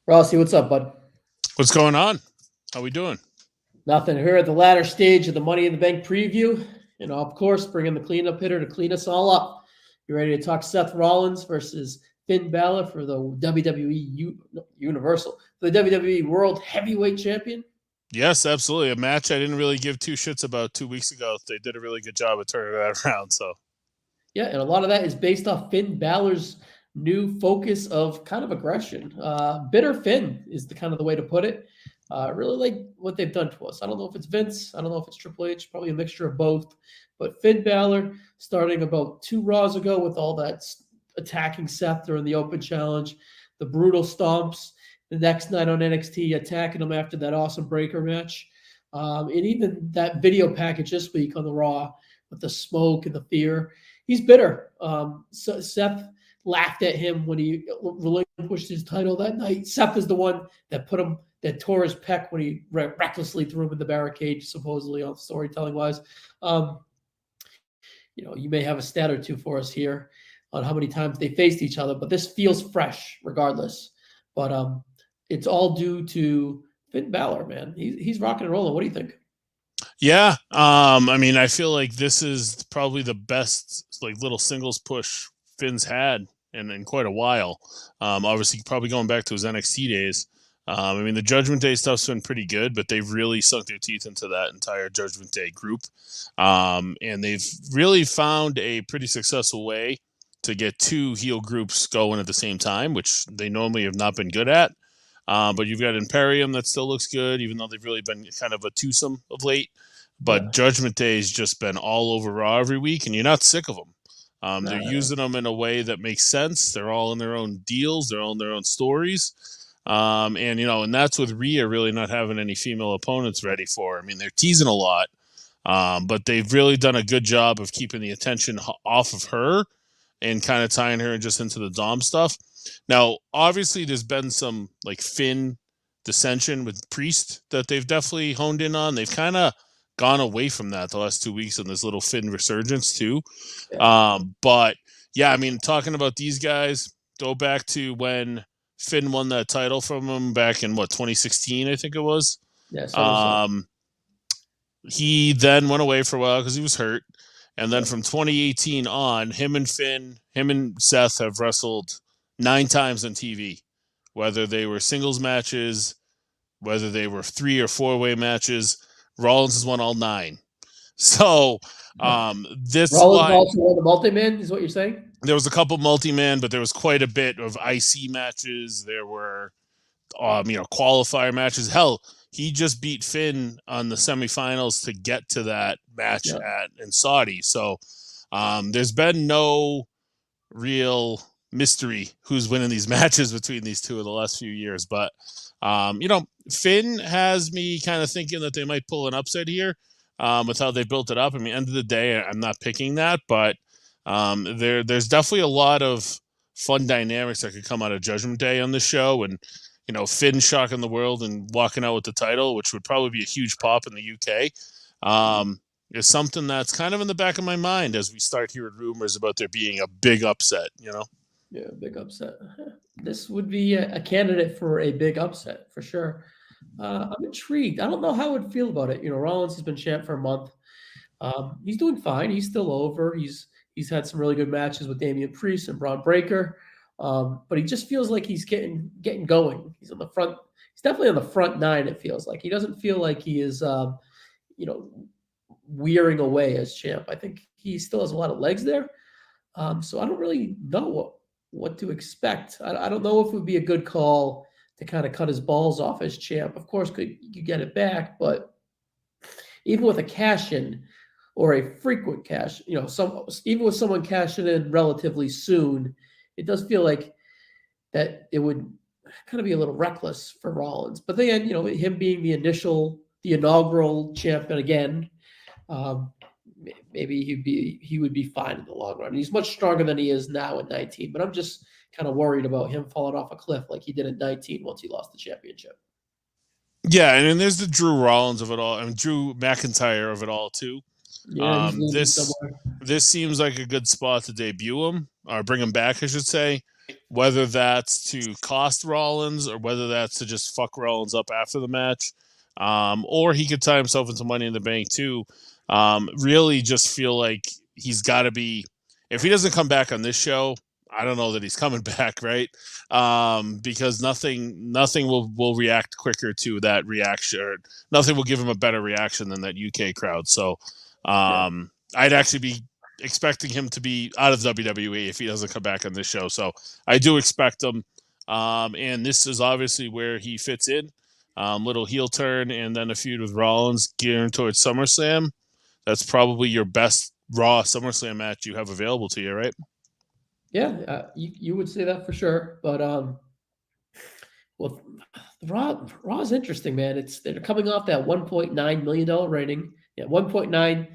Rossi, what's up, bud? What's going on? How we doing? Nothing. Here at the latter stage of the Money in the Bank preview. Of course, bringing the cleanup hitter to clean us all up. You ready to talk Seth Rollins versus Finn Balor for the Universal, for the WWE World Heavyweight Champion? Yes, absolutely. A match I didn't really give two shits about 2 weeks ago. They did a really good job of turning that around. So, Yeah, and a lot of that is based off Finn Balor's new focus of kind of aggression. Bitter Finn is the kind of the way to put it. I really like what they've done to us. I don't know if it's Vince. I don't know if it's Triple H. Probably a mixture of both. But Finn Balor, starting about 2 Raws ago with all that attacking Seth during the Open Challenge, the brutal stomps, the next night on NXT, attacking him after that awesome breaker match. And even that video package this week on the Raw with the smoke and the fear. He's bitter. So Seth laughed at him when he relinquished his title that night. Seth is the one that tore his pec when he recklessly threw him in the barricade, supposedly, on storytelling wise. You may have a stat or two for us here on how many times they faced each other, but this feels fresh regardless. But it's all due to Finn Balor, man. He's rocking and rolling. What do you think? yeah. I feel like this is probably the best little singles push Finn's had in quite a while. Obviously, probably going back to his NXT days. The Judgment Day stuff's been pretty good, but they've really sunk their teeth into that entire Judgment Day group. And they've really found a pretty successful way to get two heel groups going at the same time, which they normally have not been good at. But you've got Imperium that still looks good, even though they've really been kind of a twosome of late. But Judgment Day's just been all over Raw every week, and you're not sick of them. They're using them in a way that makes sense. They're all in their own deals. They're all in their own stories. And that's with Rhea really not having any female opponents ready for her. They're teasing a lot, but they've really done a good job of keeping the attention off of her and kind of tying her just into the Dom stuff. Now, obviously, there's been some Finn dissension with Priest that they've definitely honed in on. They've kind of gone away from that the last 2 weeks on this little Finn resurgence too. Yeah. Talking about these guys, go back to when Finn won that title from him back in 2016, I think it was. Yes. He then went away for a while because he was hurt. And then from 2018 on, him and Seth have wrestled 9 times on TV, whether they were singles matches, whether they were 3 or 4-way matches. Rollins has won all 9. So this Rollins also won the multi-man, is what you're saying? There was a couple multi-man, but there was quite a bit of IC matches. There were, qualifier matches. Hell, he just beat Finn on the semifinals to get to that match in Saudi. So there's been no real mystery who's winning these matches between these two in the last few years. But, Finn has me kind of thinking that they might pull an upset here with how they built it up. End of the day, I'm not picking that, but there's definitely a lot of fun dynamics that could come out of Judgment Day on this show. And, Finn shocking the world and walking out with the title, which would probably be a huge pop in the UK, is something that's kind of in the back of my mind as we start hearing rumors about there being a big upset, Yeah, big upset. This would be a candidate for a big upset, for sure. I'm intrigued. I don't know how I would feel about it. Rollins has been champ for a month. He's doing fine. He's still over. He's had some really good matches with Damian Priest and Braun Breaker. But he just feels like he's getting going. He's on the front. He's definitely on the front 9, it feels like. He doesn't feel like he is, wearing away as champ. I think he still has a lot of legs there. So I don't really know what to expect. I don't know if it would be a good call to kind of cut his balls off as champ. Of course, you get it back, but even with a cash-in or a frequent cash, even with someone cashing in relatively soon, it does feel like that it would kind of be a little reckless for Rollins. But then, him being the inaugural champion again, maybe he would be fine in the long run. He's much stronger than he is now at 19, but I'm just kind of worried about him falling off a cliff like he did at 19 once he lost the championship. Yeah, and there's the Drew Rollins of it all, Drew McIntyre of it all too. Yeah, this seems like a good spot to debut him or bring him back, I should say. whether that's to cost Rollins or whether that's to just fuck Rollins up after the match. Or he could tie himself into Money in the Bank too. Really just feel like he's got to be, if he doesn't come back on this show, I don't know that he's coming back, right? Because nothing will react quicker to that reaction, or nothing will give him a better reaction than that UK crowd. So I'd actually be expecting him to be out of WWE if he doesn't come back on this show. So I do expect him. And this is obviously where he fits in. Little heel turn and then a feud with Rollins gearing towards SummerSlam. That's probably your best Raw SummerSlam match you have available to you, right? Yeah, you would say that for sure. But well, Raw is interesting, man. They're coming off that $1.9 million rating. Yeah, 1.9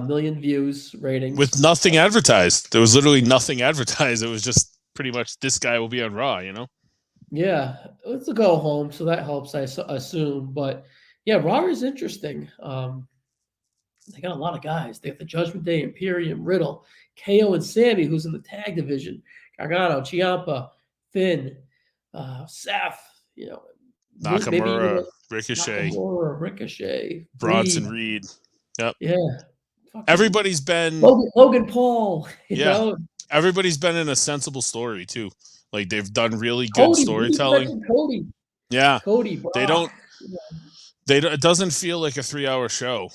million views ratings with nothing advertised. There was literally nothing advertised. It was just pretty much this guy will be on Raw, you know? Yeah, it's a go home, so that helps, I assume. But yeah, Raw is interesting. They got a lot of guys. They have the Judgment Day, Imperium, Riddle, KO, and Sammy, who's in the tag division. Gargano, Ciampa, Finn, Seth. You know, maybe even Nakamura, Ricochet, Nakamura, Ricochet, Bronson Reed. Yep. Yeah. Everybody's been Logan Paul. You know? Everybody's been in a sensible story too. Like they've done really good storytelling. Cody. Yeah. Cody. Brock. They don't. It doesn't feel like a 3-hour show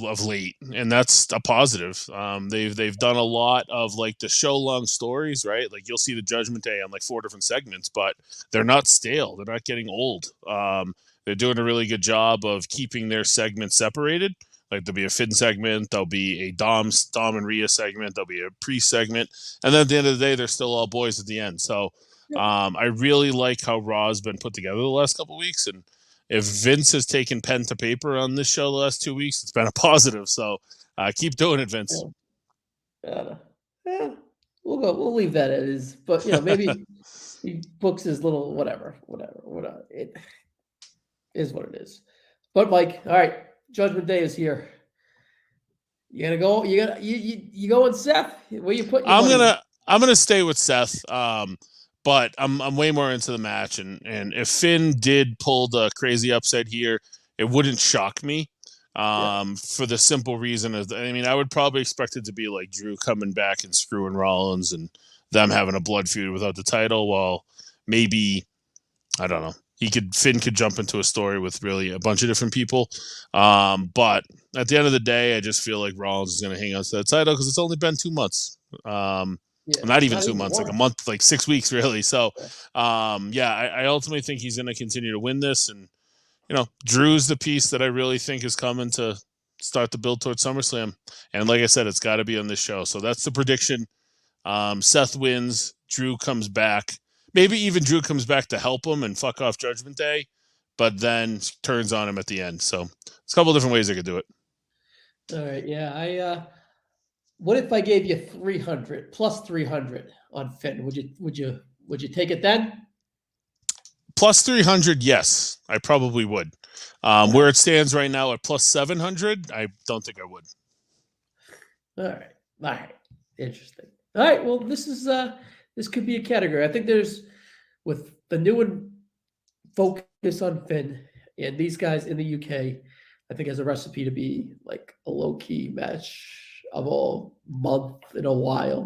of late, and that's a positive. They've done a lot of like the show long stories, right? Like you'll see the Judgment Day on like 4 different segments, but they're not stale. They're not getting old. They're doing a really good job of keeping their segments separated. Like there'll be a Finn segment, there'll be a Dom and Rhea segment, there'll be a Priest segment, and then at the end of the day, they're still all boys at the end. So I really like how Raw's been put together the last couple of weeks, and if Vince has taken pen to paper on this show the last 2 weeks, it's been a positive. So keep doing it, Vince. Yeah, we'll leave that as, but maybe he books his little whatever. It is what it is. But Mike, all right, Judgment Day is here. You gonna go? You going Seth? Where you putting your money? I'm gonna stay with Seth. But I'm way more into the match, and if Finn did pull the crazy upset here, it wouldn't shock me. For the simple reason of, I would probably expect it to be like Drew coming back and screwing Rollins and them having a blood feud without the title. Well, maybe, I don't know. Finn could jump into a story with really a bunch of different people. But at the end of the day, I just feel like Rollins is going to hang on to that title because it's only been 2 months. Not even 2 months, like a month, like 6 weeks, really. So, I ultimately think he's going to continue to win this. And, Drew's the piece that I really think is coming to start the build towards SummerSlam. And like I said, it's got to be on this show. So that's the prediction. Seth wins. Drew comes back. Maybe even Drew comes back to help him and fuck off Judgment Day, but then turns on him at the end. So it's a couple different ways they could do it. All right. Yeah. What if I gave you 300 plus 300 on Finn? Would you take it then? Plus 300, yes, I probably would. Where it stands right now at plus 700, I don't think I would. All right. Interesting. All right. Well, this could be a category. I think there's, with the new and focus on Finn and these guys in the UK, I think has a recipe to be like a low-key match of a month in a while.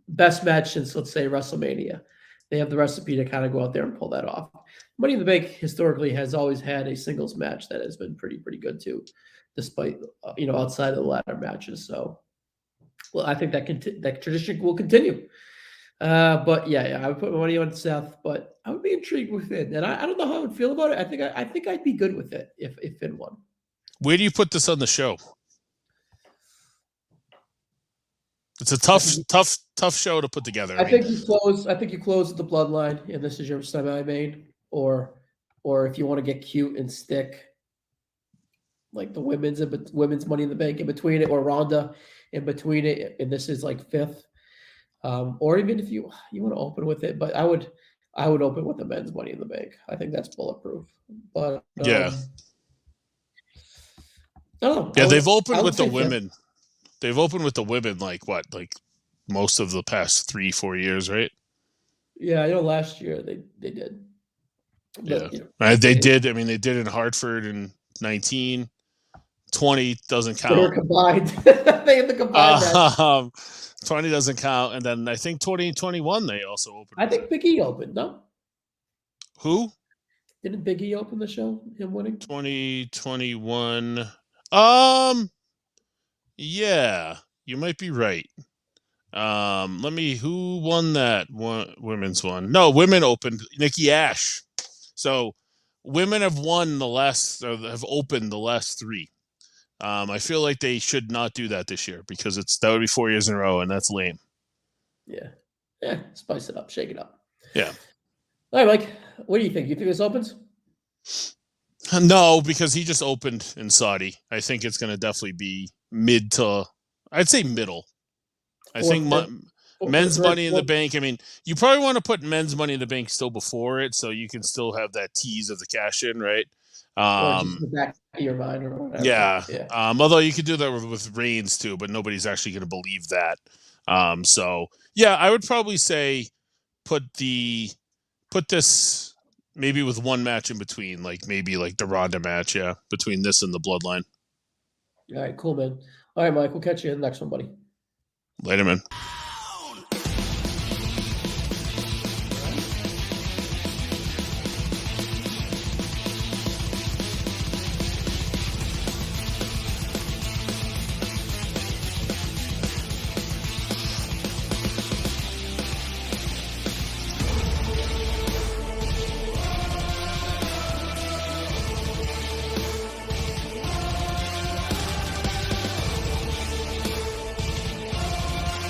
Best match since, let's say, WrestleMania. They have the recipe to kind of go out there and pull that off. Money in the Bank historically has always had a singles match that has been pretty good too, despite outside of the ladder matches. So, well, I think that tradition will continue. But yeah, I would put my money on Seth, but I would be intrigued with Finn, and I don't know how I would feel about it. I think I'd be good with it if Finn won. Where do you put this on the show? It's a tough show to put together. I think you close with the Bloodline, and this is your semi-main, or if you want to get cute and stick like the women's Money in the Bank in between it, or Ronda in between it, and this is like fifth. Or even if you want to open with it, but I would open with the men's Money in the Bank. I think that's bulletproof. But yeah, I don't know. Yeah, they've opened with the women. They've opened with the women like most of the past 3-4 years, right? Yeah, I know last year they did. Yeah, But, they did. I mean, they did in Hartford in 19. 20 doesn't they were count. combined. They had the combined match. Um, 20 doesn't count, and then I think 2021 they also opened I with think it. Big E opened. No, Who? didn't Big E open the show? Him winning? 2021. Um, yeah, you might be right. Let me. Who won that one? Women's one? No, women opened. Nikki Ash. So, women have won the last. Or have opened the last three. I feel like they should not do that this year because that would be 4 years in a row, and that's lame. Yeah. Yeah, spice it up, shake it up. Yeah. All right, Mike. What do you think? You think this opens? No, because he just opened in Saudi. I think it's going to definitely be mid to, I'd say middle. I think Fourth, fifth, men's third, Money in the fourth, Bank. I mean, you probably want to put men's Money in the Bank still before it, so you can still have that tease of the cash in, right? or just in Um, the back of your mind or whatever. yeah. Yeah. Although you could do that with Reigns too, but nobody's actually going to believe that. So yeah, I would probably say put this maybe with one match in between, like maybe like the Ronda match, yeah, between this and the Bloodline. All right, cool, man. All right, Mike. We'll catch you in the next one, buddy. Later, man.